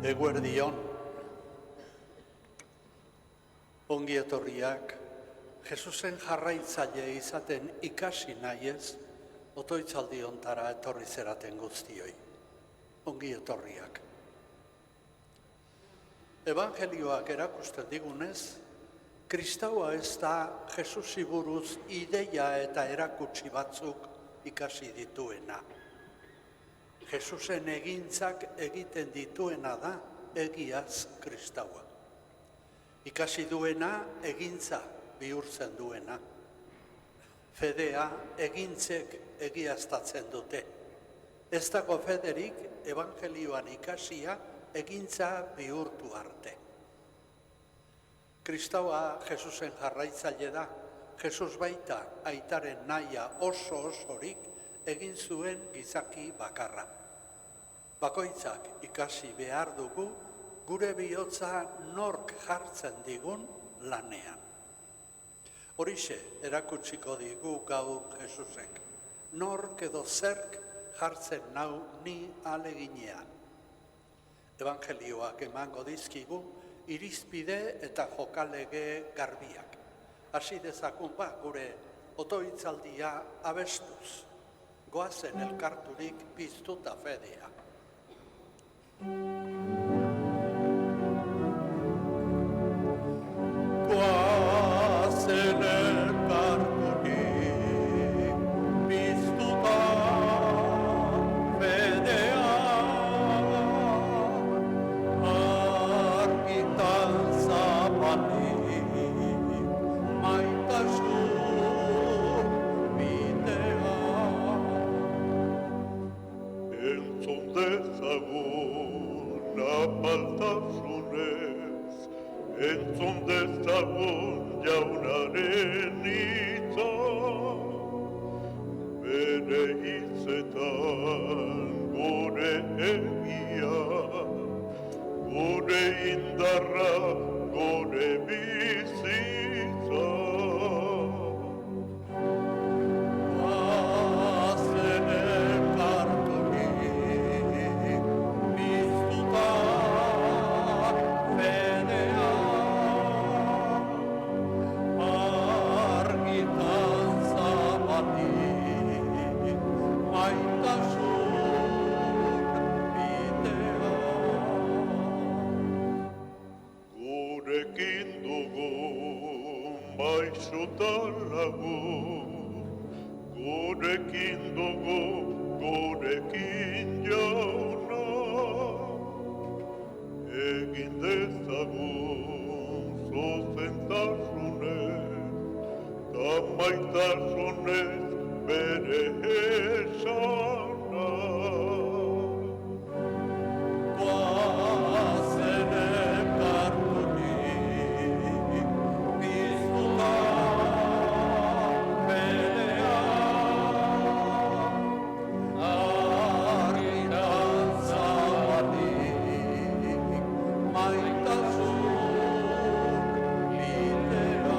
Eguerdion, ongi etorriak, Jesusen jarraitzaile izaten ikasi nahiez, otoitzaldi ontara etorri zeraten guztioi. Ongi etorriak. Evangelioak erakusten digunez, Kristaua ez da Jesusi buruz ideia eta erakutsi batzuk ikasi dituena. Jesusen egintzak egiten dituena da egiaz Kristaua. Ikasi duena egintza bihurtzen duena. Fedea egintzek egiaztatzen dute. Ez dago federik evangelioan ikasia egintza bihurtu arte. Kristaua Jesusen jarraitzaile da. Jesus baita aitaren nahia oso-osorik egin zuen gizaki bakarra. Bakoitzak ikasi behar dugu gure bihotza nork jartzen digun lanean. Horixe erakutsiko digu gaur Jesusek. Nork edo zerk jartzen nau ni aleginean. Evangelioak emango dizkigu irizpide eta jokalege garbiak. Hasi dezakun gure otoitzaldia abestuz. Goazen elkarturik piztuta fedea. Goazen elkarturik piztuta fedea. Argitan zapatik maitasun bidea. Entzun dezagun apaltasunez, entzun dezagun jaunaren hitza, bere hitzetan gure egia, gure indarra, gure bizitza. Goazen elkarturik piztuta fedea. Argitan zapatik maitasun bidea. Gurekin dugu maisutan lagun, gurekin dugu, gurekin jauna. Egin dezagun zuzentasunez, ta maitasunez bere esana. Goazen elkarturik piztuta fedea. Argitan zapatik maitasun bidea.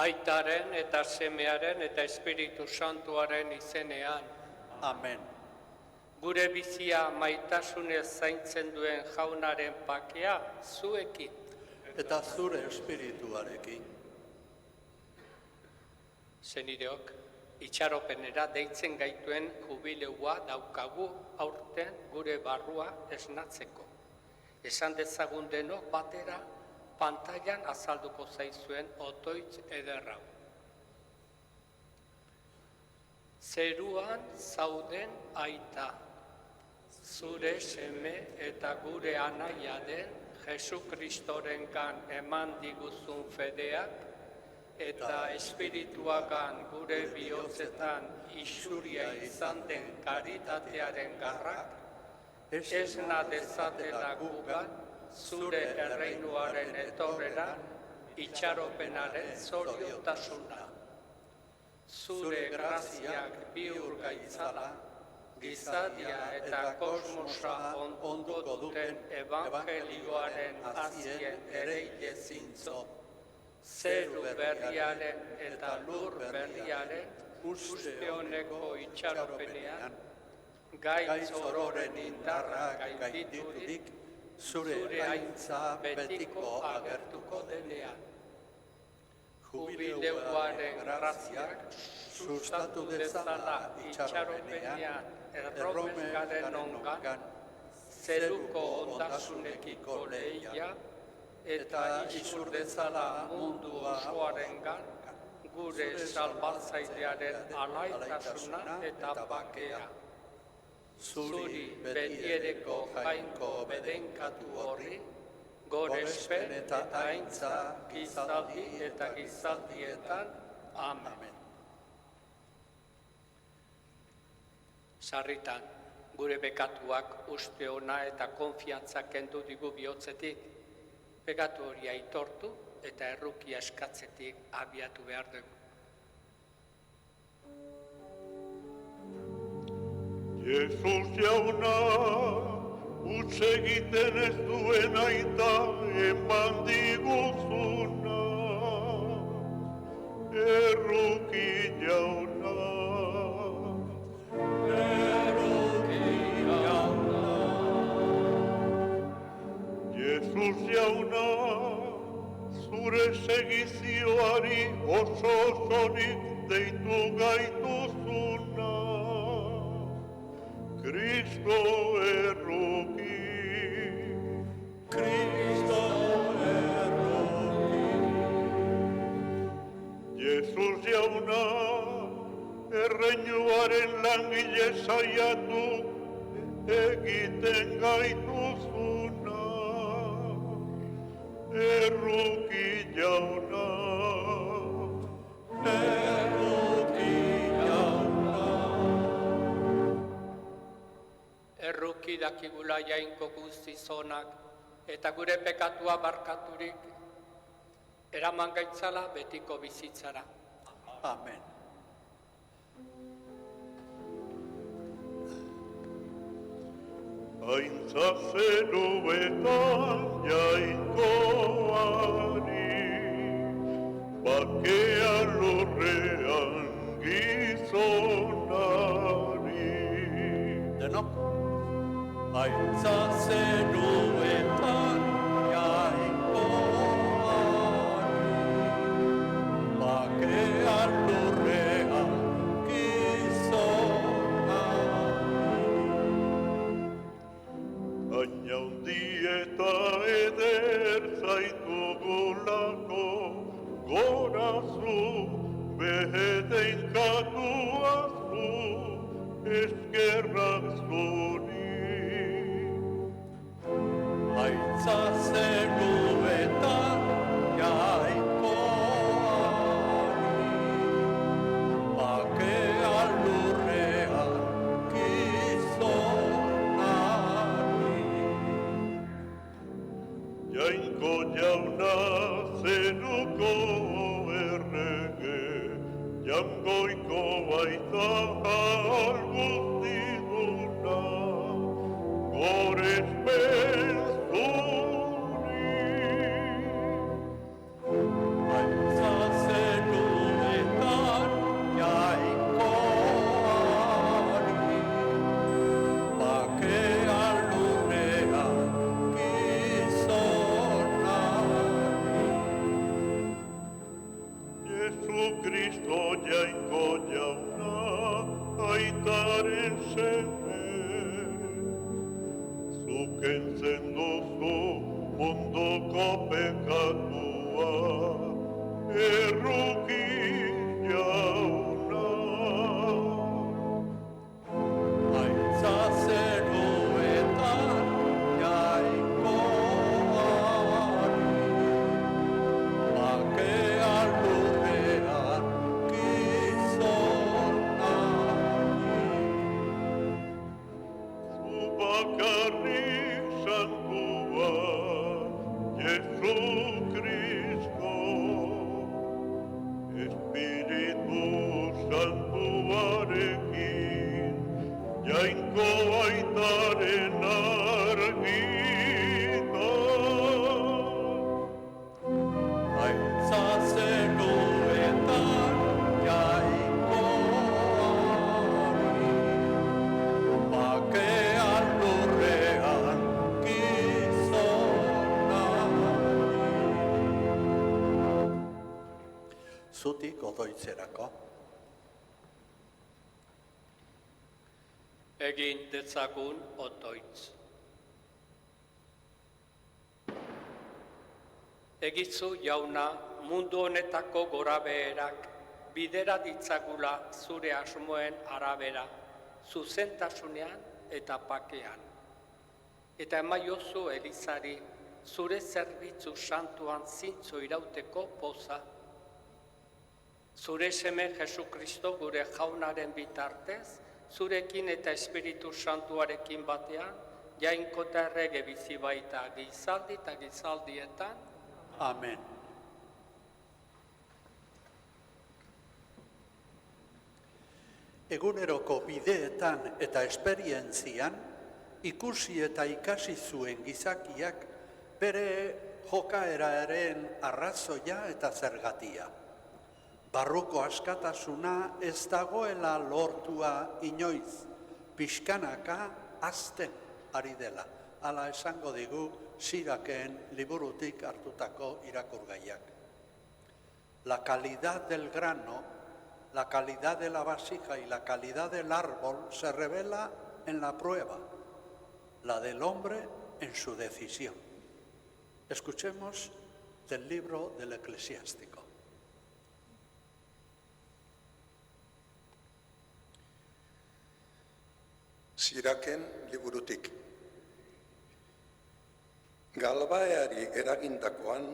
Aitaren eta semearen eta Espiritu Santuaren izenean. Amen. Gure bizia maitasunez zaintzen duen jaunaren pakea zuekin. Eta zure espirituarekin. Senideok, itxaropenera deitzen gaituen jubileua daukagu aurten gure barrua esnatzeko. Esan dezagun denok batera pantailan azalduko zaizuen otoitz ederrau. Zeruan zauden aita, zure seme eta gure anaia den Jesukristorengan eman diguzun fedeak, eta espirituagan gure bihotzetan isuria izan den karitatearen garrak, esna dezatela gugan, zure erreinuaren etorrera, itxaropenaren zoriotasuna. Zure graziak bihur gaitzala, gizadia eta kosmosa onduko duten evangelioaren azien ereile zintzo, zeru berriaren eta lur berriaren uste honeko itxaropenean, gaitz ororen indarrak gainditurik, zure aintza betiko agertuko denean. Jubileuaren graziak sustatu dezala itxaropenean erromekaren ongan, zeruko ondasunekiko lehia, eta izur dezala mundu osoarengan, gure salbatzailearen alaitasuna eta bakea. Zuri betiereko jainko bedenkatu horri, gorespen eta aintza gizaldi eta gizaldietan. Amen. Sarritan, gure bekatuak uste ona eta konfiantza kendu digu bihotzetik, bekatu hori aitortu eta errukia eskatzetik abiatu behar dugu. Jesus jauna, utz egiten ez duen aita eman diguzuna. Erruki jauna, Jesus jauna, zure segizioari oso-osorik deitu gaituzuna. Cristo erruki, Cristo erruki. Jesus jauna, erreinuaren langile saiatu egiten gaituzuna. Erruki jauna, Erruki jauna. Erruki dakigula jainko guztizonak eta gure pekatua barkaturik, eraman gaitzala betiko bizitzara. Amen. aintza zeruetan jainkoari, bakea lurrean gizonari. Denok, aintza zeruetan jainkoari, bakea lurrean gizonari. Baina hundi eta eder zaitugulako, gorazu, behedeinkatuazu, eskerrak zuri. Aintza zeruetan jainkoari, bakea lurrean gizonari. Jainko jauna zeruko errege, jangoiko baita alguziduna, gorespen zuri. Aintza zeruetan jainkoari, bakea lurrean gizonari. Jesucristo jainko jauna, aitaren seme, zukentzen duzu munduko pekatua, erruki jauna. Aintza zeruetan jainkoari, bakea lurrean gizonari. odoitzerako. Egin dezagun otoitz. Egizu jauna mundu honetako gorabeherak bidera ditzagula zure asmoen arabera, zuzentasunean eta pakean. Eta emaiozu Elizari zure zerbitzu santuan zintzo irauteko poza. Zure seme Jesukristo gure jaunaren bitartez, zurekin eta Espiritu Santuarekin batean, jainko eta errege bizi baita gizaldi eta gizaldietan. Amen. Eguneroko bideetan eta esperientzian, ikusi eta ikasi zuen gizakiak bere jokaeraren arrazoia eta zergatia. Barruko askatasuna ez dagoela lortua inoiz, pixkanaka hazten ari dela. Hala esango digu Siraken liburutik hartutako irakurgaiak. La calidad del grano, la calidad de la vasija y la calidad del árbol se revela en la prueba, la del hombre en su decisión. Escuchemos del libro del Eclesiástico. Siraken liburutik. Galbaeari eragindakoan,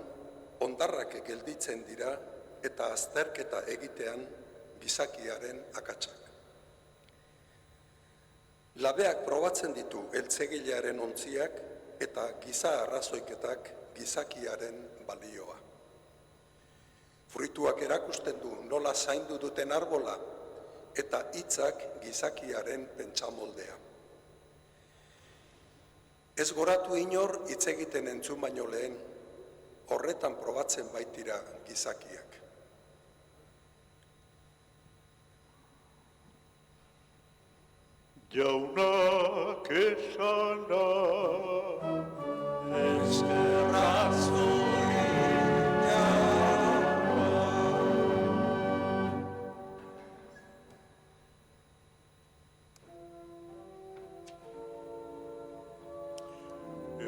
hondarrak gelditzen dira eta azterketa egitean gizakiaren akatsak. Labeak probatzen ditu eltzegilearen ontziak eta giza arrazoiketak gizakiaren balioa. Fruituak erakusten du nola zaindu duten arbola eta hitzak gizakiaren pentsamoldea. Ez goratu inor hitz egiten entzun baino lehen, horretan probatzen baitira gizakiak. Jaunak esana, Eskerra zure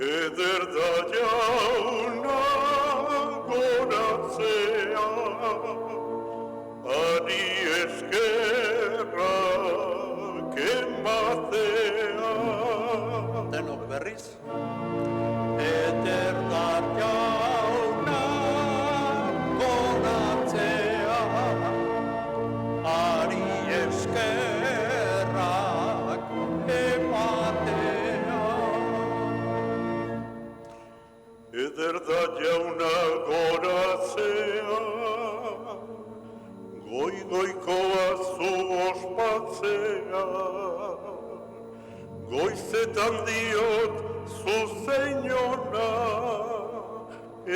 eder da jauna goratzea, ari eskerrak ematea. Denok berriz. Eder da jauna goratzea, ari eskerrak ematea. Eder da jauna goratzea, goikoa zu ospatzea, goizetan diot zu zeinona,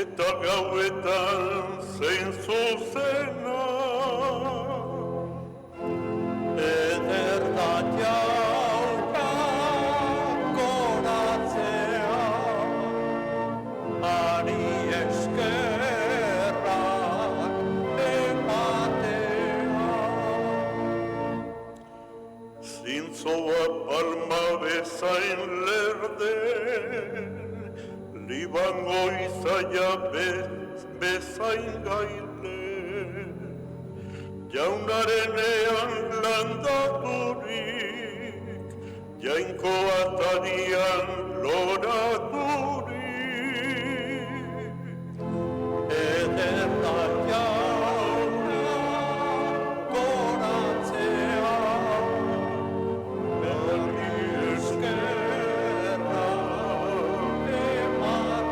eta gauetan zein zuzena. Eder da jauna goratzea, ari eskerrak ematea. Zintzoa palma bezain lerden, libango izaia bezain gaile, jaunarenean landaturik, jainko atarian loraturik. Eder da jauna goratzea, ari eskerrak ematea.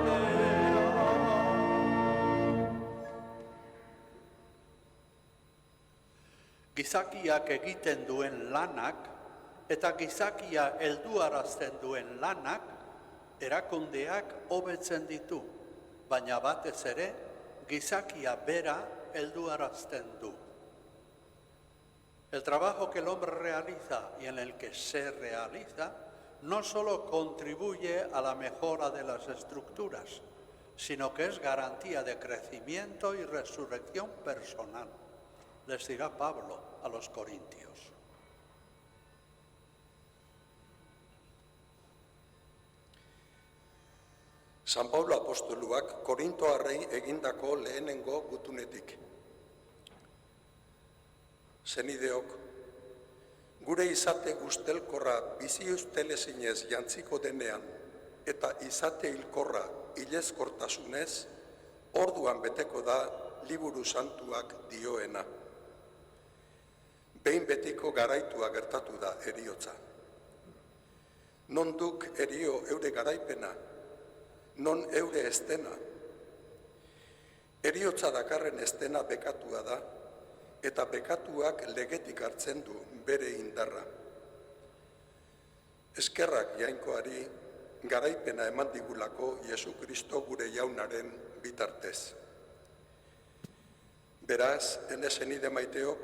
Gizakiak egiten duen lanak eta gizakia helduarazten duen lanak erakundeak hobetzen ditu, baina batez ere gizakia bera helduarazten du. El trabajo que el hombre realiza y en el que se realiza no solo contribuye a la mejora de las estructuras, sino que es garantía de crecimiento y resurrección personal. les dirá Pablo a los corintios. San Paulo apostoluak Korintoarrei egindako lehenengo gutunetik. Zenideok, gure izate guztelkorra bizi ustelezinez jantziko denean eta izate hilkorra hilezkortasunez, orduan beteko da liburu santuak dioena. Behin betiko garaitua gertatu da heriotza. Non duk herio eure garaipena, non eure estena. Heriotza dakarren estena bekatua da, eta bekatuak legetik hartzen du bere indarra. Eskerrak jainkoari garaipena eman digulako Jesu Kristo gure jaunaren bitartez. Beraz, ene zenide maiteok,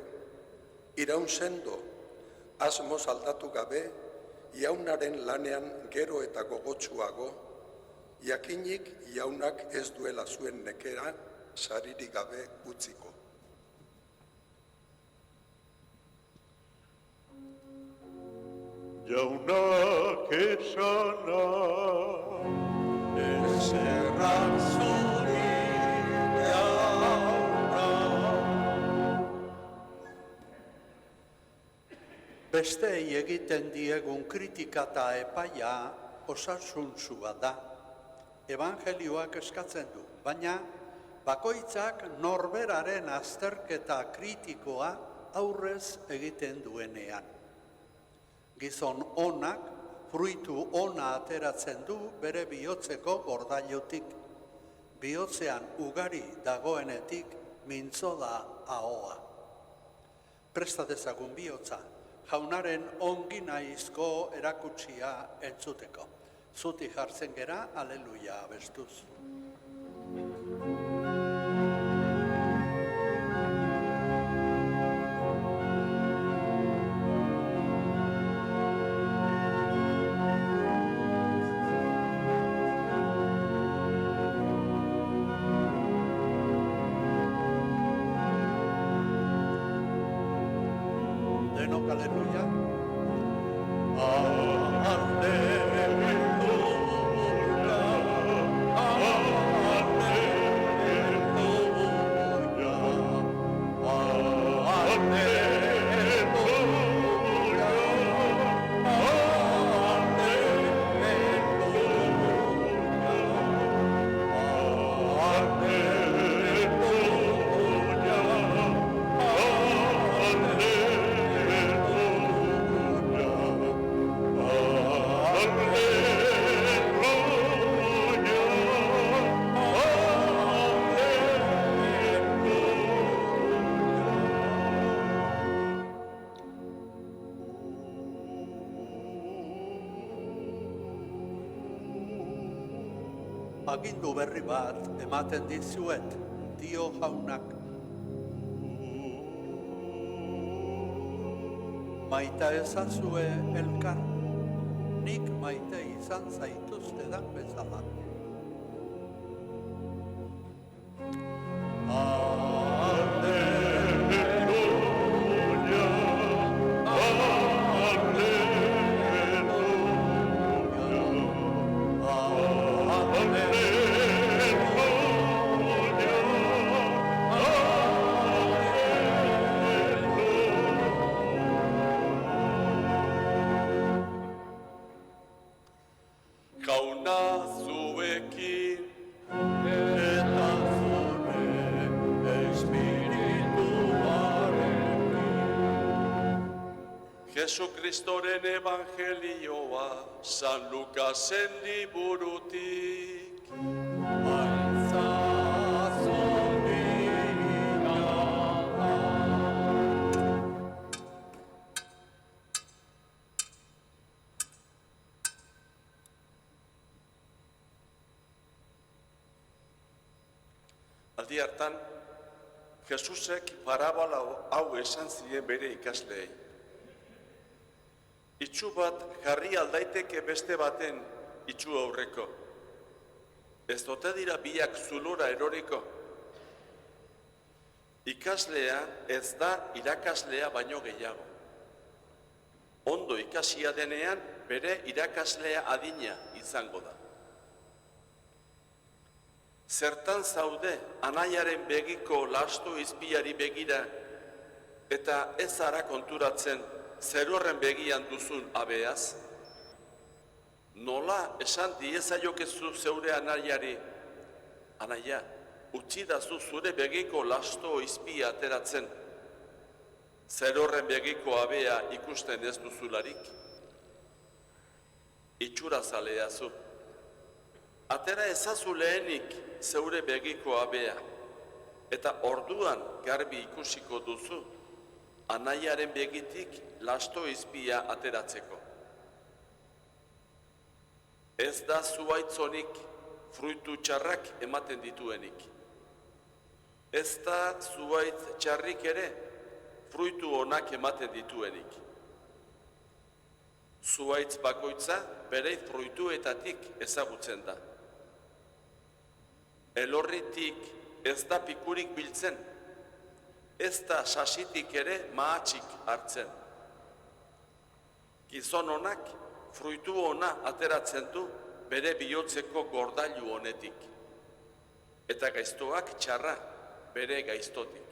iraun sendo, asmoz aldatu gabe, jaunaren lanean gero eta gogotsuago, jakinik jaunak ez duela zuen nekera saririk gabe utziko. Jaunak esana, Zerrak zuri jauna. Besteei egiten diegun kritika eta epaia osasuntsua da. Evangelioak eskatzen du, baina bakoitzak norberaren azterketa kritikoa aurrez egiten duenean. Gizon onak, fruitu ona ateratzen du bere bihotzeko gordailutik. Bihotzean ugari dagoenetik mintzo da ahoa. Presta dezagun bihotza, jaunaren ongi nahizko erakutsia entzuteko. Zuti jartzen gera, aleluia abestuz. Denok aleluia. Agindu berri bat ematen dizuet, dio jaunak. Maita ezazue elkar, nik maite izan zaituztedan bezala. Jauna zuekin Eta zure espirituarekin. Jesukristoren evangelioa San Lukasen liburutik. Aldi hartan, Jesusek parabola hau esan zien bere ikasleei. Itxu bat jarri aldaiteke beste baten itxu aurreko. Ez dote dira biak zulura eroriko. Ikaslea ez da irakaslea baino gehiago. Ondo ikasia denean, bere irakaslea adina izango da. Zertan zaude anaiaren begiko lasto izpiari begira eta ez zara konturatzen zer horren begian duzun abeaz? Nola esan diezaiokezu zeure anaiari, anaia, utzi dazu zure begiko lasto izpia ateratzen, zer horren begiko abea ikusten ez duzularik? Itxurazalea zu. Atera ezazu lehenik zeure begiko abea, eta orduan garbi ikusiko duzu, anaiaren begitik lasto izpia ateratzeko. Ez da zuaitzonik fruitu txarrak ematen dituenik. Ez da zuaitz txarrik ere fruitu onak ematen dituenik. Zuaitz bakoitza bere fruituetatik ezagutzen da. Elorritik ez da pikurik biltzen, ez da sasitik ere mahatxik hartzen. Gizon onak fruitu ona ateratzen du bere bihotzeko gordailu honetik, eta gaiztoak txarra bere gaiztotik.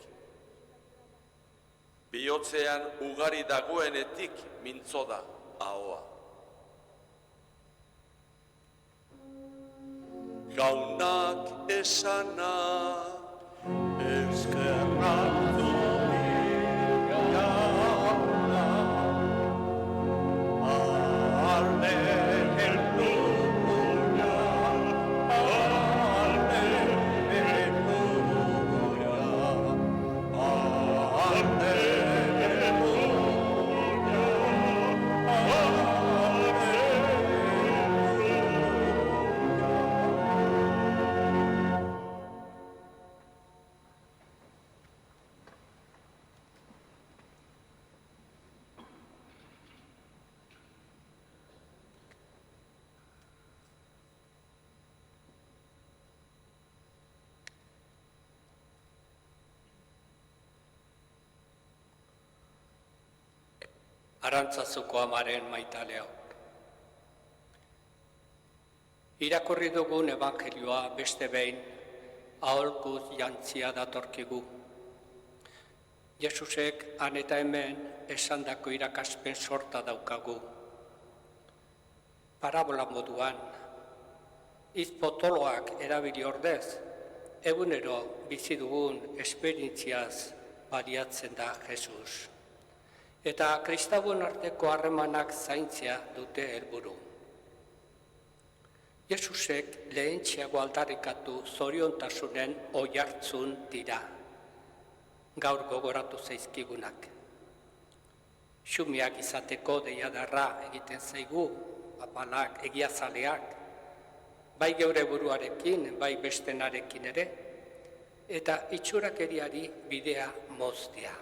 Bihotzean ugari dagoenetik mintzo da ahoa. Gaunak esana, Eskerrak zuri jauna, alde helduguia, alde helduguia, alde helduguia, Arantzazuko amaren maitaleok. Irakurri dugun evangelioa beste behin aholkuz jantzia datorkigu. Jesusek han eta hemen esandako irakaspen sorta daukagu. Parabola moduan, hitz potoloak erabili ordez, egunero bizi dugun esperientziaz baliatzen da Jesus. Eta kristauen arteko harremanak zaintzea dute helburu. Jesusek lehentxeago aldarrikatu zoriontasunen oihartzun dira, gaur gogoratu zaizkigunak. Xumiak izateko deiadarra egiten zaigu, apalak, egiazaleak, bai geure buruarekin, bai bestenarekin ere, eta itxurakeriari bidea moztea.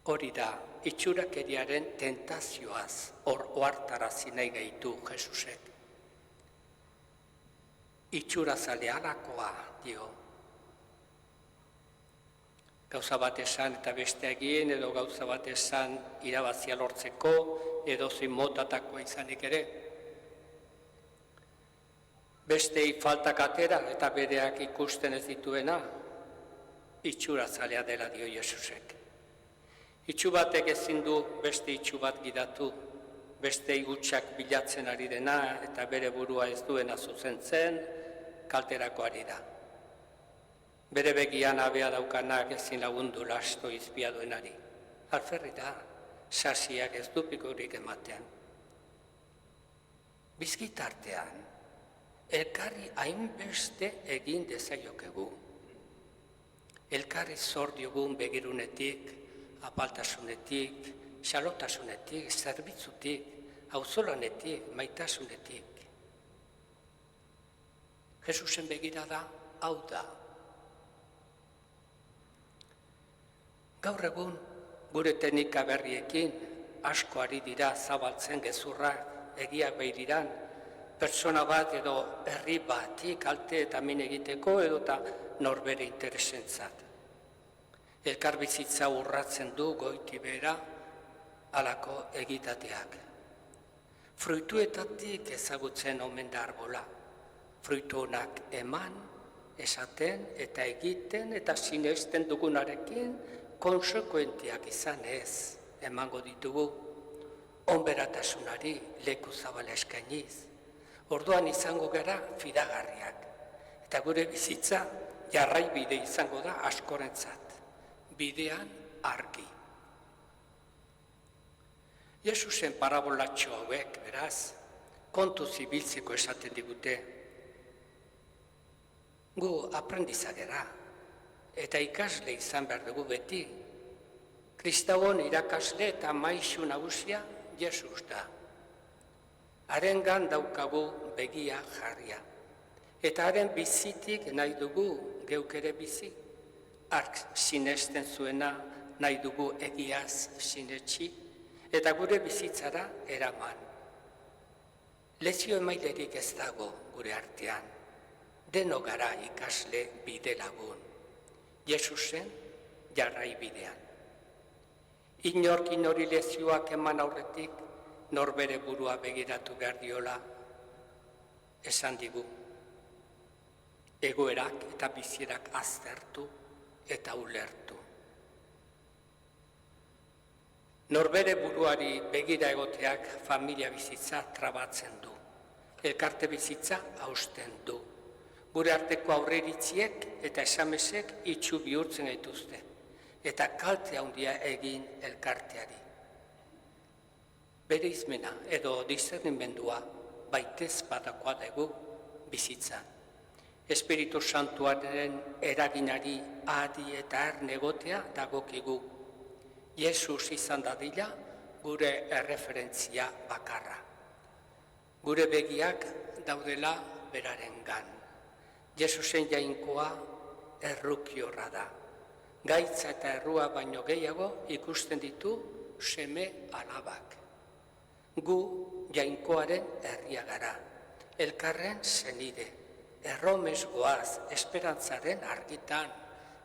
Hori da, itxurakeriaren tentazioaz ohartarazi nahi gaitu Jesusek. Itxurazale halakoa dio. Gauza bat esan eta beste egin, edo gauza bat esan irabazia lortzeko, edo zein motatakoa izanik ere. Bestei faltak atera eta bereak ikusten ez dituena, itxurazalea dela dio Jesusek. Itxu batek ezin du beste itxu bat gidatu, beste igutsak bilatzen ari dena eta bere burua ez duena zuzentzen, kalterako ari da. Bere begian abea daukanak ezin lagundu lasto izpia duenari. Alferri da, sasiak ez du pikurik ematen. Bizkitartean, elkarri hainbeste egin dezaiokegu. Elkarri zor diogun begirunetik, apaltasunetik, xalotasunetik, zerbitzutik, auzolanetik, maitasunetik. Jesusen begirada hau da. Gaur egun, gure teknika berriekin asko ari dira zabaltzen gezurrak egia beiriran, pertsona bat edo herri bati kalte eta min egiteko edo eta norbere interesentzat. Elkarbizitza urratzen du goiti behera halako egitateak. Fruituetatik ezagutzen omen da arbola. Fruitu onak eman, esaten eta egiten eta sinesten dugunarekin konsekuentiak izan ez emango ditugu. Onberatasunari leku zabala eskainiz. Orduan izango gara fidagarriak. Eta gure bizitza jarraibide izango da askorentzat. Bidean argi. Jesusen parabolatxo hauek, beraz, kontu zibiltzeko esaten digute. Gu aprendizagera eta ikasle izan behar dugu beti. Kristauon irakasle eta maisu nagusia Jesus da. Harengan daukagu begia jarria. Eta haren bizitik nahi dugu geuk ere bizi. Ark sinesten zuena nahi dugu egiaz sinetxi eta gure bizitzara eraman. Lezio emailerik ez dago gure artean. Deno gara ikasle bide lagun. Jesusen jarrai bidean. Inork inori lezioak eman aurretik norbere burua begiratu behar diola esan digu. Egoerak eta bizierak aztertu eta ulertu. Norbere buruari begira egoteak familia bizitza trabatzen du. Elkarte bizitza hausten du. Gure arteko aurreritziek eta esamesek itxu bihurtzen gaituzte. Eta kalte handia egin elkarteari. Bere izmena edo discernimendua baitez badakoa dugu bizitzan. Espiritu Santuaren eraginari adi eta erne egotea dagokigu. Jesus izan dadila gure erreferentzia bakarra. Gure begiak daudela berarengan. Jesusen jainkoa errukiorra da. Gaitza eta errua baino gehiago ikusten ditu seme alabak. Gu jainkoaren herria gara, elkarren senide, erromes goaz esperantzaren argitan,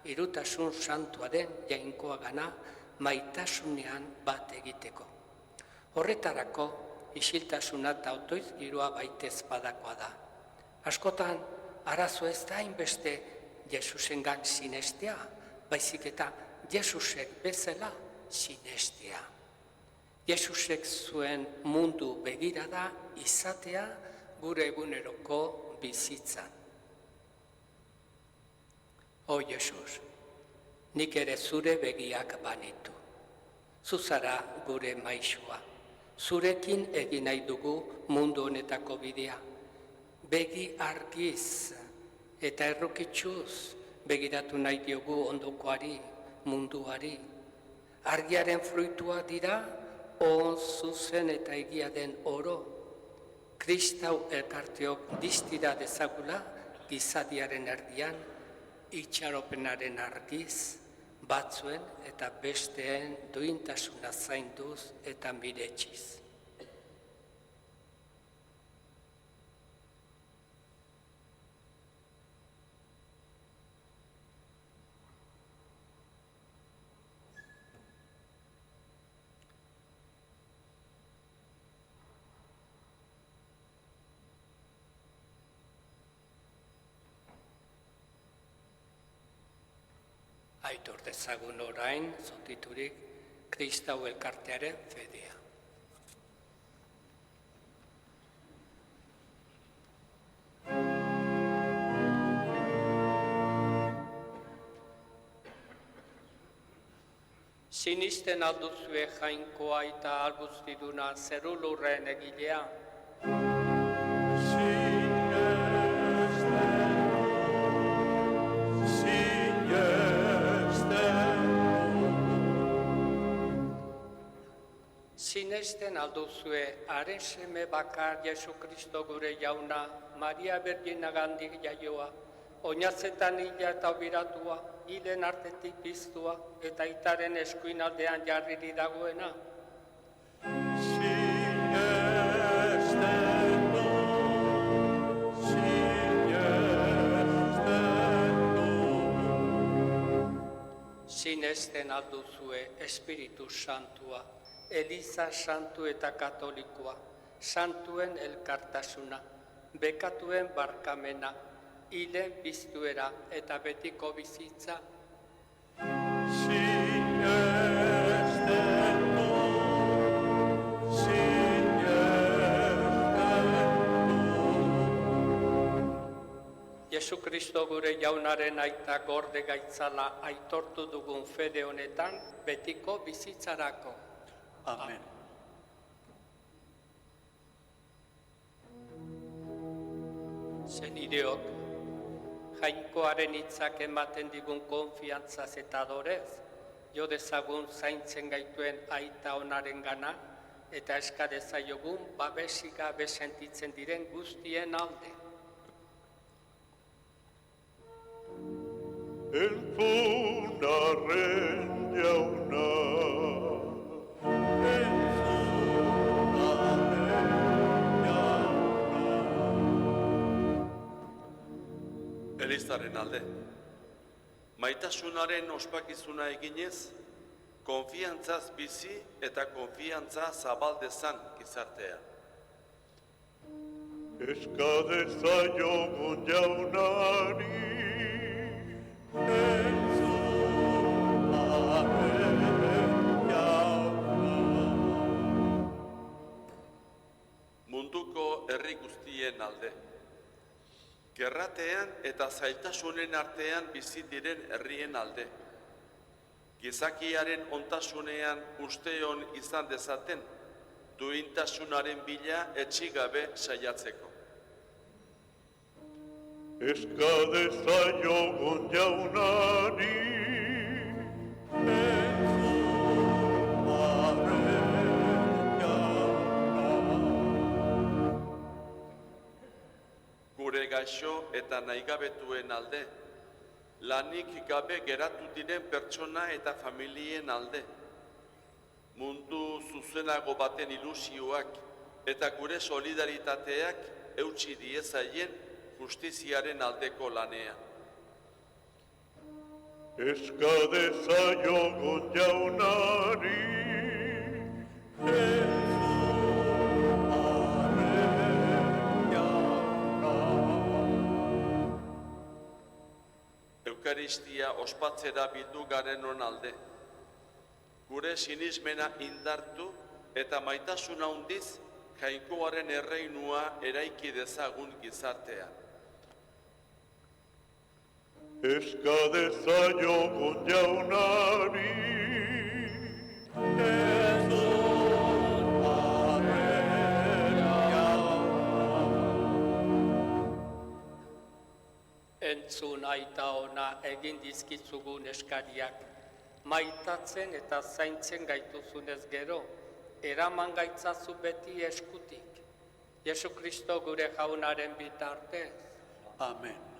irutasun santuaren jainkoa gana maitasunean bat egiteko. Horretarako, isiltasuna eta otoizgiroa baitez badakoa da. Askotan, arazo ez da hainbeste Jesusengan sinestea, baizik eta Jesusek bezala sinestea. Jesusek zuen mundu begirada izatea gure eguneroko bizitzan. O Jesus, nik ere zure begiak banitu. Zuzara gure maisua. Zurekin egin nahi dugu mundu honetako bidea. Begi argiz eta errukitsuz begiratu nahi diogu ondokoari, munduari. Argiaren fruitua dira, on zuzen eta egia den oro. Kristau elkarteok distira dezagula gizadiaren erdian, itxaropenaren argiz, batzuen eta besteen duintasuna zainduz eta miretxiz. Aitor dezagun orain, zotiturik, Kristau elkartearen fedea. Sinisten alduzue jainkoa eta albuztiduna zerulurren egilea. Sinesten alduzue, haren seme bakar Jesu Kristo gure jauna, Maria Berginagandik jaioa, oinatzetan hila eta obiratua, hilen artetik piztua, eta aitaren eskuin aldean jarriri dagoena. Sinesten Sinesten alduzue Espiritu Santua, Eliza Santu eta Katolikoa, Santuen elkartasuna, bekatuen barkamena, hilen biztuera eta betiko bizitza, Sinesten du, Jesu Kristo gure jaunaren aita gorde gaitzala aitortu dugun fede honetan betiko bizitzarako. Amen. Senideok, Jainkoaren hitzak ematen digun konfiantzaz eta adorez, jo dezagun zaintzen gaituen aita onaren gana, eta eska dezaiogun babesik gabe sentitzen diren guztien alde. entzunarren jauna. Elizaren alde. Maitasunaren ospakizuna eginez, konfiantzaz bizi eta konfiantza zabaldezan gizartea. Eska dezaiogun jaunari, Munduko herri guztien alde. Gerratean eta zailtasunen artean bizi diren herrien alde. Gizakiaren ontasunean usteon izan dezaten, duintasunaren bila etxigabe saiatzeko. eska dezaiogun jaunari, Gure gaixo eta nahigabetuen alde, lanik gabe geratu diren pertsona eta familien alde, mundu zuzenago baten ilusioak eta gure solidaritateak eutsi diezaien justiziaren aldeko lanea. eska dezaiogun jaunari, Eukaristia ospatzera bildu garen on alde. Gure sinismena indartu eta maitasuna handiz Jainkoaren erreinua eraiki dezagun gizartea. eska dezaiogun jaunari, Entzun aita ona egin dizkizugun eskariak, maitatzen eta zaintzen gaituzunez gero, eraman gaitzazu beti eskutik. Jesu Kristo gure jaunaren bitartez. Amen.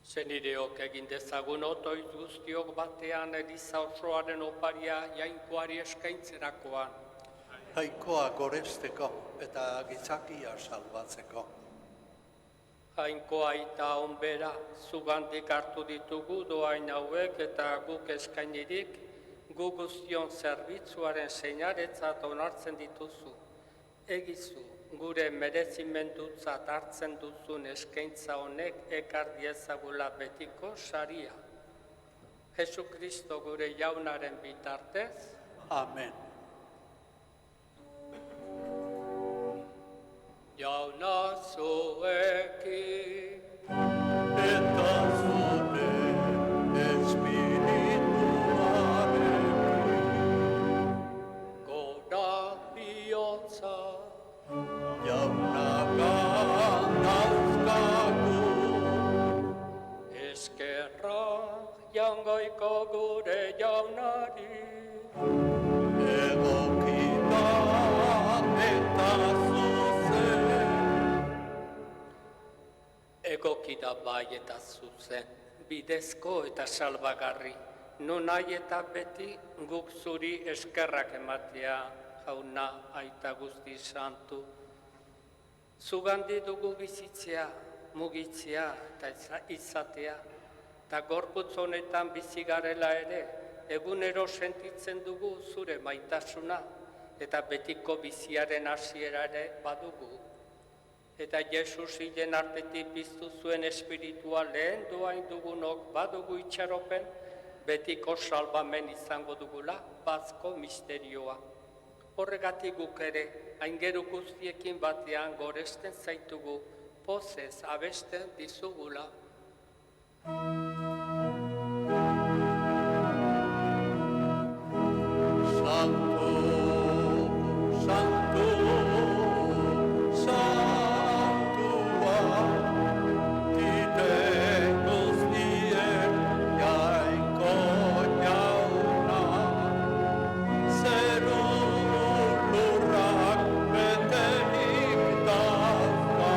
Zenideok egin dezagun otoiz guztiok batean Eliza osoaren oparia jainkoari eskaintzerakoan. Jainkoa goresteko eta gizakia salbatzeko. Jainkoa aita onbera, zugandik hartu ditugu doain hauek eta guk eskainirik, gu guztion zerbitzuaren seinaretzat onartzen dituzu. Egizu, gure merezimendutzat hartzen duzun eskaintza honek ekar diezagula betiko saria. Jesu Kristo gure jaunaren bitartez, Amen. jauna zuekin. Eta zure espirituarekin, Gora bihotza, jaunaka dauzkagu, eskerra jangoiko gure jaunari. egokita eta zuzen. Egokida bai eta zuzen, bidezko eta salbagarri, non nahi eta beti guk zuri eskerrak ematea, jauna aita guzti santu. Zugandi dugu bizitzea, mugitzea eta izatea, eta gorputz honetan bizi garela ere, egunero sentitzen dugu zure maitasuna, eta betiko biziaren hasiera ere badugu. Eta Jesus hilen artetik piztu zuen espiritua lehen doain dugunok badugu itxaropen, betiko salbamen izango dugula bazko misterioa. Horregatik guk ere, aingeru guztiekin batean goresten zaitugu, pozez abesten dizugula. Santo, santo, santua, tite guztien jainko jauna, zeru lurrak beterik dauka.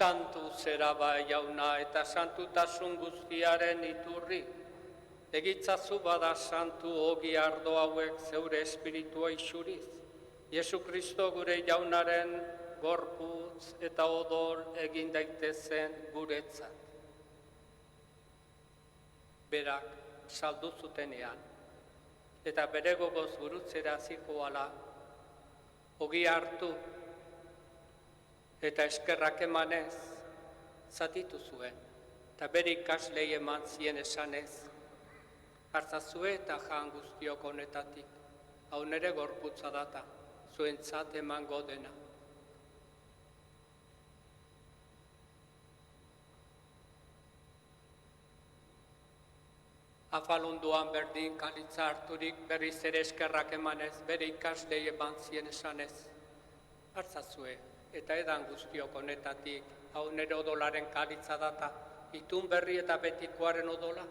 Santu zera bai jauna eta santutasun guztiaren iturri. Egitzazu bada santu ogi ardo hauek zeure espiritua isuriz. Jesu Kristo gure jaunaren gorputz eta odol egin daitezen guretzat. Berak saldu zutenean, eta bere gogoz gurutzera zikoala, ogi hartu, eta eskerrak emanez, zatitu zuen, eta bere ikaslei eman zien esanez, hartzazue eta jan guztiok honetatik, hau nere gorputza data, zuentzat emango dena. Afalunduan berdin kalitza harturik berriz ere eskerrak emanez, bere ikaslei eman zien esanez, hartzazue eta edan guztiok honetatik, hau nere odolaren kalitza data, itun berri eta betikoaren odola,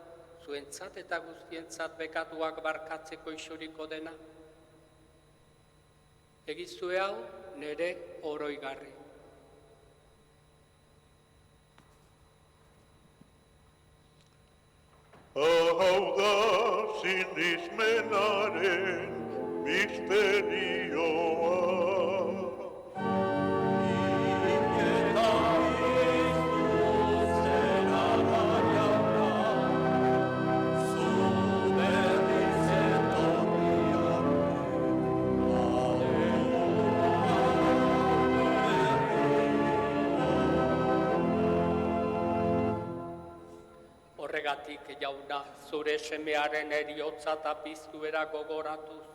zuentzat eta guztientzat bekatuak barkatzeko isuriko dena. Egizue hau nere oroigarri. Hau da sinismenaren misterioa. Horregatik, jauna, zure semearen eriotza eta piztuera gogoratuz,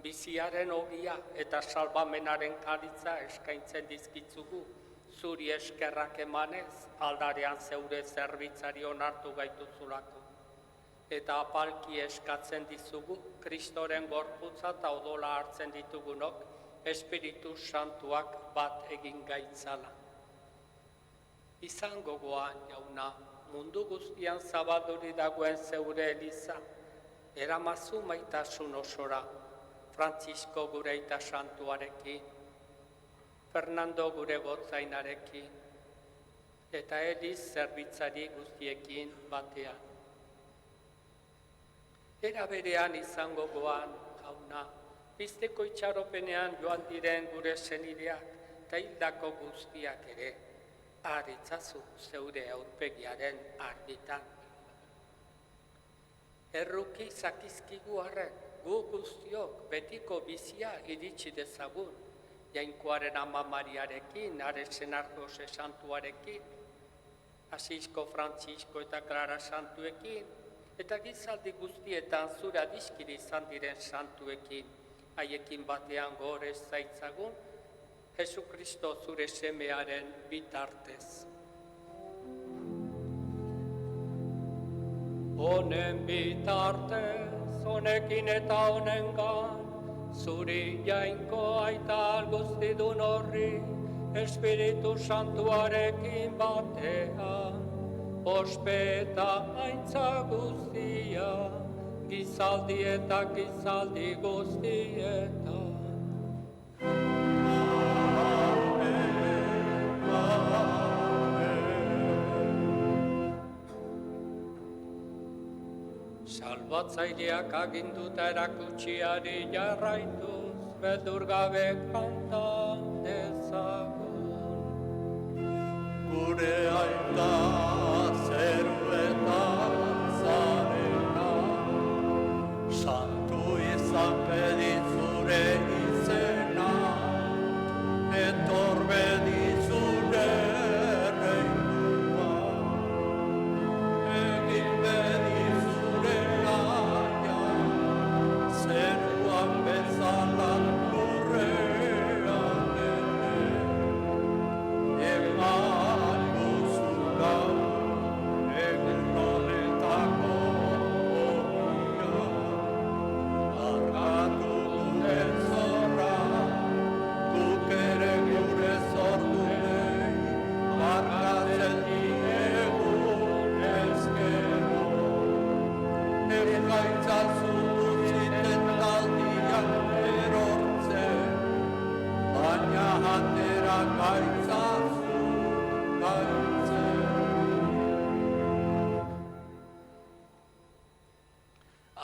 biziaren ogia eta salbamenaren karitza eskaintzen dizkitzugu, zuri eskerrak emanez, aldarean zeure zerbitzari onartu gaituzulako. Eta apalki eskatzen dizugu, Kristoren gorputza eta odola hartzen ditugunok, Espiritu Santuak bat egin gaitzala. Izan gogoan, jauna, mundu guztian zabalduri dagoen zeure eliza, eramazu maitasun osora, Frantzisko gure aita santuarekin, Fernando gure gotzainarekin, eta Eliz zerbitzari guztiekin batean. Era berean izango goan, jauna, pizteko itxaropenean joan diren gure senideak eta hildako guztiak ere, arritzazu zeure aurpegiaren argitan. Erruki zakizkigu arren, gu guztiok betiko bizia iritsi dezagun, Jainkoaren Ama Mariarekin, Aresen Argose Santuarekin, Asisko Frantzisko eta Klara Santuekin, eta gizaldi guztietan zure adiskiri izan diren santuekin, haiekin batean gorez zaitzagun, Jesu Kristo zure semearen bitartez. Honen bitartez, honekin eta honengan, zuri jainko aita guztidun horri, Espiritu Santuarekin batean, ospe eta aintza guztia, gizaldi eta gizaldi guztietan. Salbatzaileak aginduta erakutsiari jarraituz, beldur gabe kanta dezagun. Gure aita zeruetan zarena, santu izan bedit zure izena, etor bedit zure reinua, egin bedit zure naia, zeruan bezala lurrean ere, eman duzu gaur, egun honetako ogia, argatu gure zorra, guk ere gure zordunei, argatzen diegun ezkero. Ergaitzazu utziten taldiak erortzen, baina atera gaitzazu gaitzen.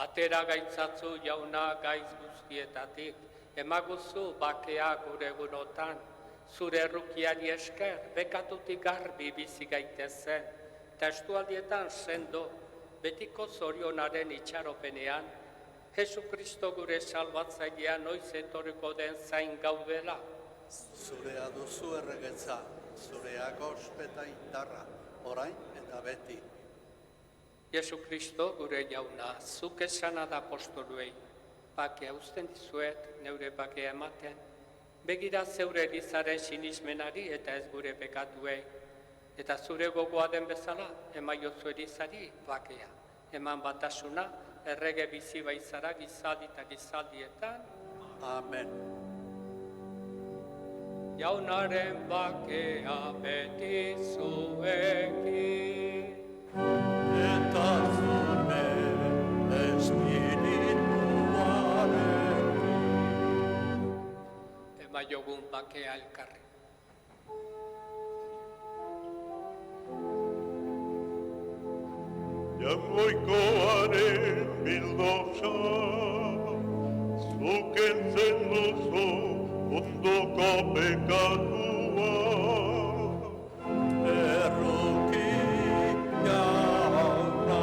Atera gaitzatzu jauna gaiz guztietatik, emaguzu bakea gure egunotan, zure errukiari esker, bekatutik garbi bizi gaitezen, eta estualdietan sendo, betiko zorionaren itxaropenean, Jesu Kristo gure salbatzailea noiz etorriko den zain gaudela. Zurea duzu erregetza, zurea gospeta indarra, orain eta beti. Jesu Kristo gure jauna, zuk esana da apostoluei, bakea uzten dizuet, neure bakea ematen, begira zeure elizaren sinismenari eta ez gure pekatuei, eta zure gogoa den bezala, emaiozu elizari bakea, eman batasuna, errege bizi baizara gizaldi eta gizaldietan, Amen. jaunaren bakea beti zuekin. Eta zure espirituarekin. Emaiogun bakea elkarri. Jaungoikoaren bildosa, zuk entzen duzu munduko pekatua. Erruki jauna,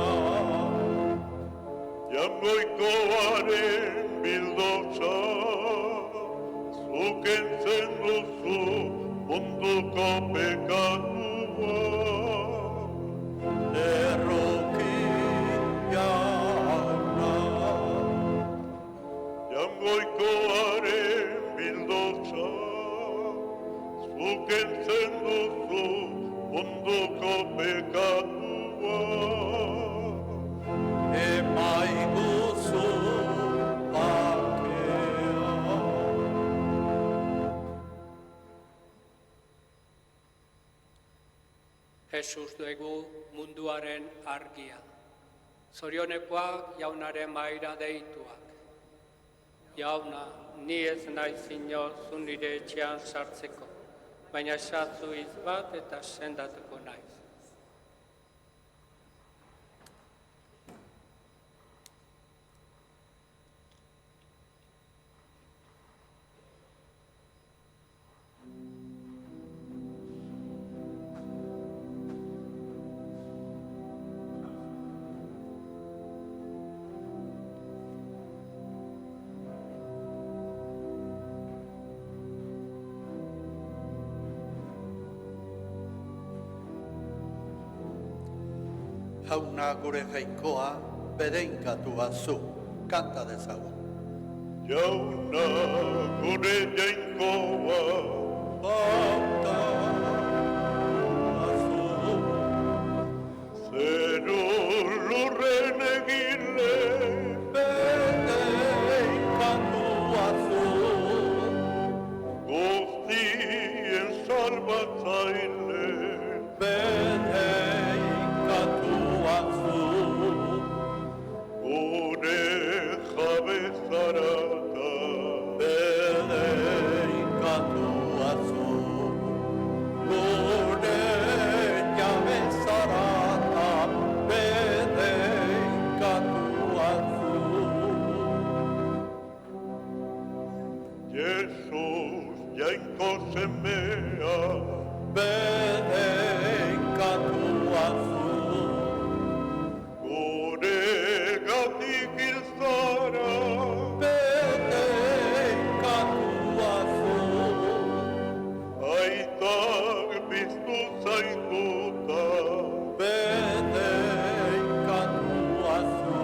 Jaungoikoaren bildosa, zuk entzen duzu munduko pekatua. erruki Jesus dugu munduaren argia. Zorionekoak jaunaren mahaira deituak. Jauna, ni ez naiz inoz zu nire etxean sartzeko, baina esatzu hitz bat eta sendatuko naiz. Jauna gure jainkoa, bedeinkatua zu, kanta dezagun. Jauna gure jainkoa, Kanta zu, zeru lurren egile, bedeinkatua zu, guztien salbatzaile, bedeinkatua zu, gure jabe zarata, bedeinkatua zu, gure jabe zarata, bedeinkatua zu. Jesus jainko semea, Bedeinkatua zu, gure gatik hil zara, bedeinkatua zu, aitak biztu zaituta, bedeinkatua zu,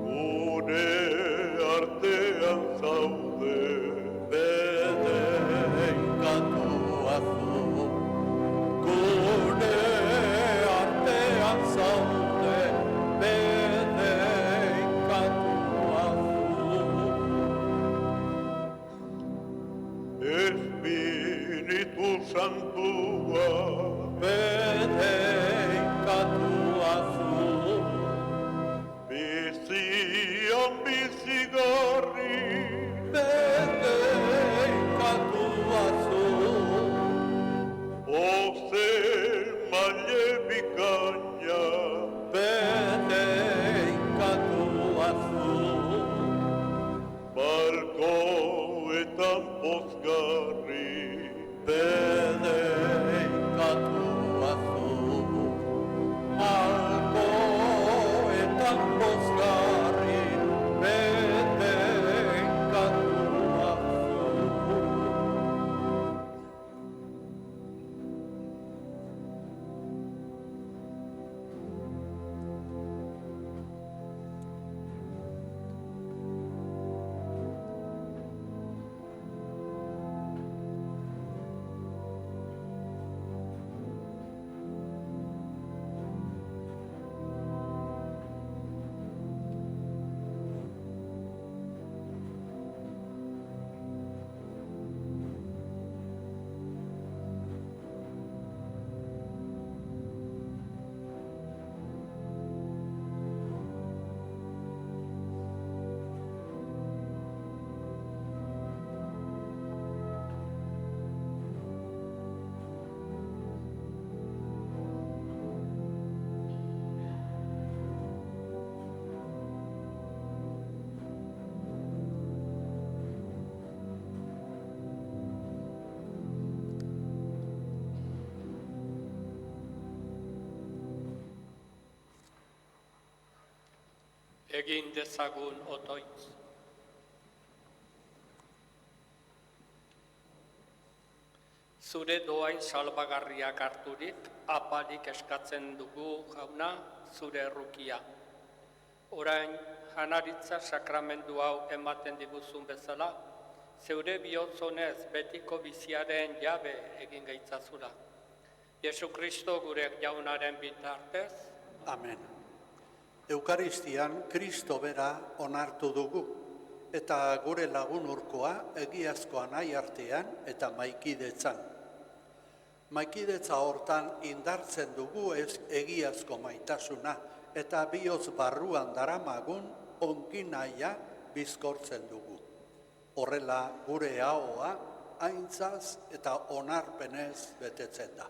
gure artean zaude, bedeinkatua zu, gure artean zaude, bedeinkatua zu. Espiritu Santua, Bedeinkatua zu, bizian bizigarri, bedeinkatua zu, ozen maile bikaina, bedeinkatua zu, balkoetan pozgarri, bedeinkatua zu, malkoetan pozgarri, bedeinkatua zu. Egin dezagun otoitz. Zure doain salbagarriak harturik, apalik eskatzen dugu jauna zure errukia. Orain, janaritza sakramendu hau ematen diguzun bezala, zeure bihotzonez betiko biziaren jabe egin gaitzazula. Jesu Kristo gure jaunaren bitartez, Amen. Eukaristian Kristo bera onartu dugu, eta gure lagun urkoa egiazkoa nahi artean eta maikidetzan. Maikidetza hortan indartzen dugu egiazko maitasuna eta bihotz barruan daramagun onginahia bizkortzen dugu. Horrela gure ahoa aintzaz eta onarpenez betetzen da.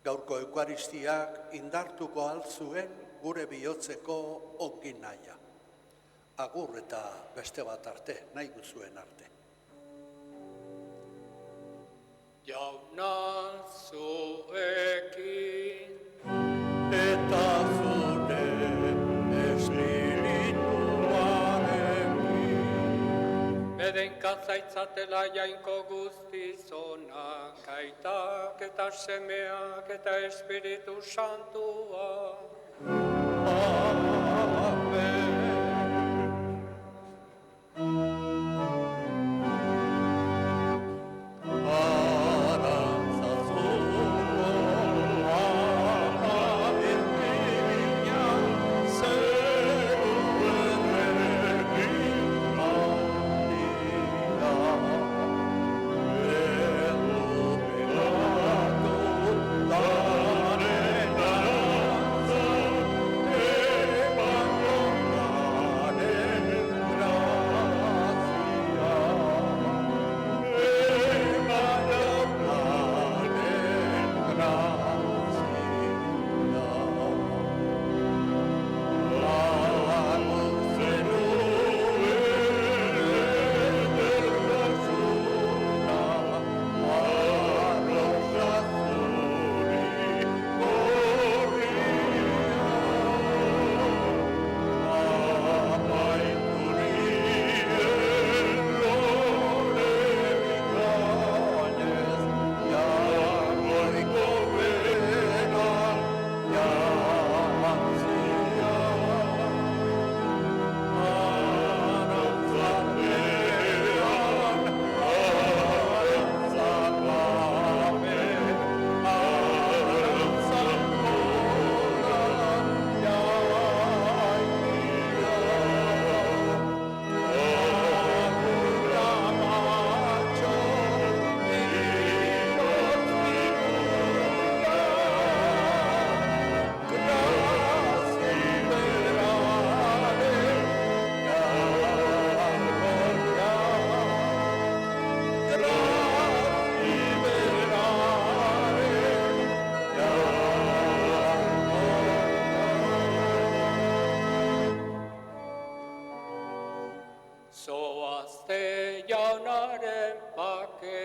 Gaurko eukaristiak indartuko altzuen gure bihotzeko onginahia. Agur eta beste bat arte, nahi duzuen arte. Jauna zuekin, Eta zure espirituarekin. beden katzaitzatela jainko guztizonak, aitak eta semeak eta Espiritu Santua. Zoazte jaunaren pake